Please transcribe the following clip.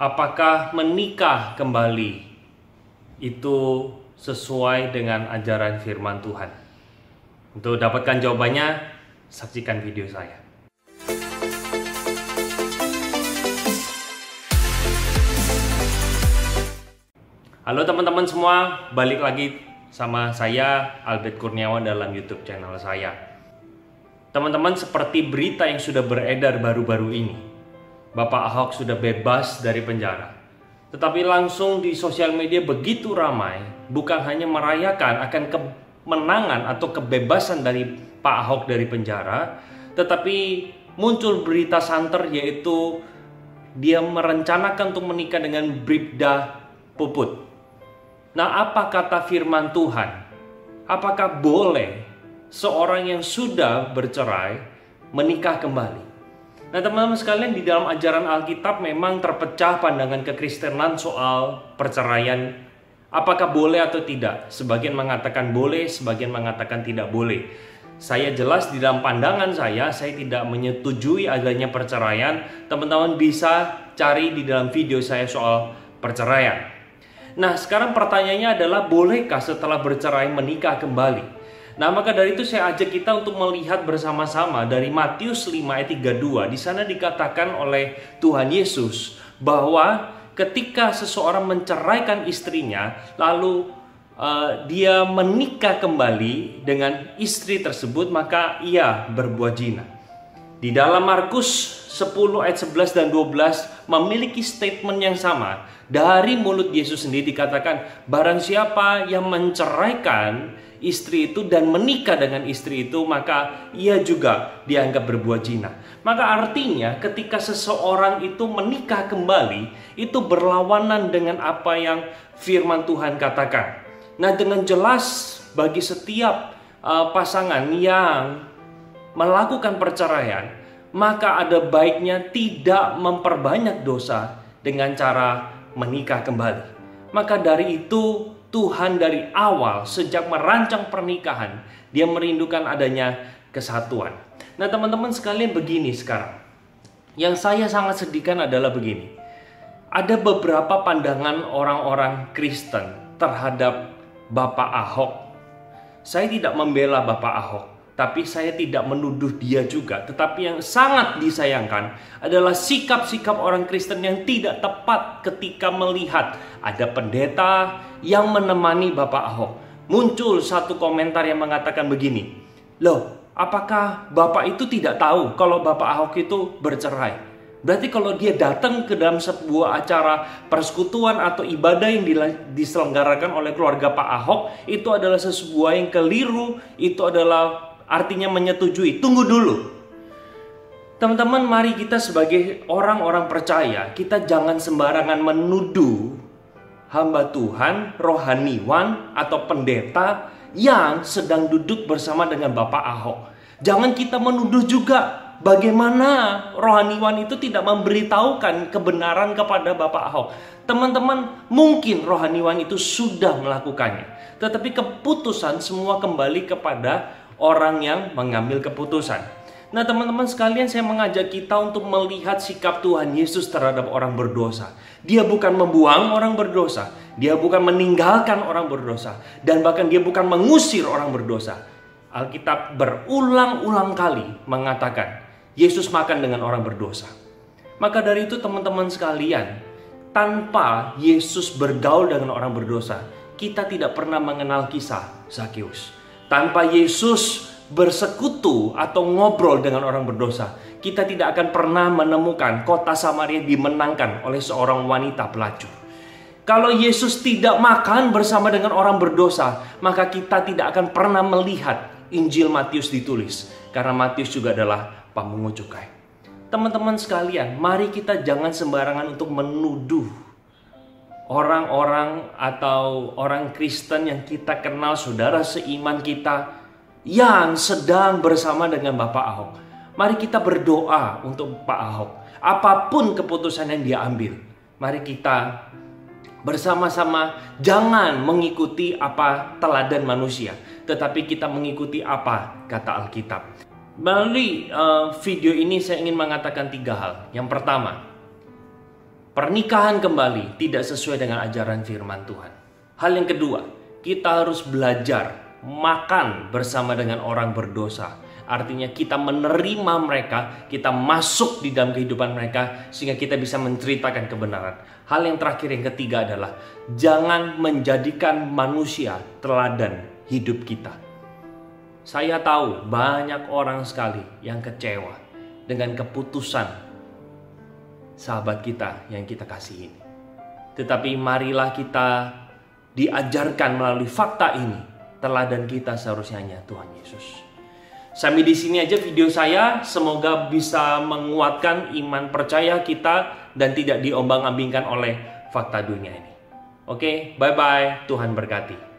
apakah menikah kembali itu sesuai dengan ajaran firman Tuhan? Untuk dapatkan jawabannya, saksikan video saya. Halo teman-teman semua, balik lagi sama saya Albert Kurniawan dalam YouTube channel saya. Teman-teman, seperti berita yang sudah beredar baru-baru ini, Bapak Ahok sudah bebas dari penjara. Tetapi langsung di sosial media begitu ramai, bukan hanya merayakan akan kemenangan atau kebebasan dari Pak Ahok dari penjara, tetapi muncul berita santer, yaitu dia merencanakan untuk menikah dengan Bribda Puput. Nah, apa kata firman Tuhan? Apakah boleh seorang yang sudah bercerai menikah kembali? Nah, teman-teman sekalian, di dalam ajaran Alkitab memang terpecah pandangan kekristenan soal perceraian. Apakah boleh atau tidak? Sebagian mengatakan boleh, sebagian mengatakan tidak boleh. Saya jelas di dalam pandangan saya tidak menyetujui adanya perceraian. Teman-teman bisa cari di dalam video saya soal perceraian. Nah, sekarang pertanyaannya adalah, bolehkah setelah bercerai menikah kembali? Nah, maka dari itu saya ajak kita untuk melihat bersama-sama dari Matius 5 ayat 32. Di sana dikatakan oleh Tuhan Yesus bahwa ketika seseorang menceraikan istrinya, lalu dia menikah kembali dengan istri tersebut, maka ia berbuat zina. Di dalam Markus 10 ayat 11 dan 12 memiliki statement yang sama. Dari mulut Yesus sendiri dikatakan, barang siapa yang menceraikan istri itu dan menikah dengan istri itu, maka ia juga dianggap berbuat zina. Maka artinya ketika seseorang itu menikah kembali, itu berlawanan dengan apa yang firman Tuhan katakan. Nah, dengan jelas bagi setiap pasangan yang melakukan perceraian, maka ada baiknya tidak memperbanyak dosa dengan cara menikah kembali. Maka dari itu Tuhan dari awal sejak merancang pernikahan, dia merindukan adanya kesatuan. Nah, teman-teman sekalian, begini sekarang. Yang saya sangat sedihkan adalah begini. Ada beberapa pandangan orang-orang Kristen terhadap Bapak Ahok. Saya tidak membela Bapak Ahok, tapi saya tidak menuduh dia juga. Tetapi yang sangat disayangkan adalah sikap-sikap orang Kristen yang tidak tepat ketika melihat ada pendeta yang menemani Bapak Ahok. Muncul satu komentar yang mengatakan begini, loh, apakah Bapak itu tidak tahu kalau Bapak Ahok itu bercerai? Berarti kalau dia datang ke dalam sebuah acara persekutuan atau ibadah yang diselenggarakan oleh keluarga Pak Ahok, itu adalah sesuatu yang keliru, itu adalah artinya menyetujui. Tunggu dulu. Teman-teman, mari kita sebagai orang-orang percaya, kita jangan sembarangan menuduh hamba Tuhan, rohaniwan, atau pendeta yang sedang duduk bersama dengan Bapak Ahok. Jangan kita menuduh juga bagaimana rohaniwan itu tidak memberitahukan kebenaran kepada Bapak Ahok. Teman-teman, mungkin rohaniwan itu sudah melakukannya, tetapi keputusan semua kembali kepada orang yang mengambil keputusan. Nah, teman-teman sekalian, saya mengajak kita untuk melihat sikap Tuhan Yesus terhadap orang berdosa. Dia bukan membuang orang berdosa, dia bukan meninggalkan orang berdosa, dan bahkan dia bukan mengusir orang berdosa. Alkitab berulang-ulang kali mengatakan Yesus makan dengan orang berdosa. Maka dari itu, teman-teman sekalian, tanpa Yesus bergaul dengan orang berdosa, kita tidak pernah mengenal kisah Zakeus. Tanpa Yesus bersekutu atau ngobrol dengan orang berdosa, kita tidak akan pernah menemukan kota Samaria dimenangkan oleh seorang wanita pelacur. Kalau Yesus tidak makan bersama dengan orang berdosa, maka kita tidak akan pernah melihat Injil Matius ditulis, karena Matius juga adalah pemungut cukai. Teman-teman sekalian, mari kita jangan sembarangan untuk menuduh orang-orang atau orang Kristen yang kita kenal, saudara seiman kita, yang sedang bersama dengan Bapak Ahok. Mari kita berdoa untuk Pak Ahok. Apapun keputusan yang dia ambil, mari kita bersama-sama jangan mengikuti apa teladan manusia, tetapi kita mengikuti apa kata Alkitab. Melalui video ini saya ingin mengatakan 3 hal. Yang pertama, pernikahan kembali tidak sesuai dengan ajaran firman Tuhan. Hal yang kedua, kita harus belajar makan bersama dengan orang berdosa. Artinya kita menerima mereka, kita masuk di dalam kehidupan mereka sehingga kita bisa menceritakan kebenaran. Hal yang terakhir, yang ketiga adalah jangan menjadikan manusia teladan hidup kita. Saya tahu banyak orang sekali yang kecewa dengan keputusan sahabat kita yang kita kasih ini. Tetapi marilah kita diajarkan melalui fakta ini, teladan kita seharusnya hanya Tuhan Yesus. Sampai di sini aja video saya, semoga bisa menguatkan iman percaya kita dan tidak diombang-ambingkan oleh fakta dunia ini. Oke, bye-bye, Tuhan berkati.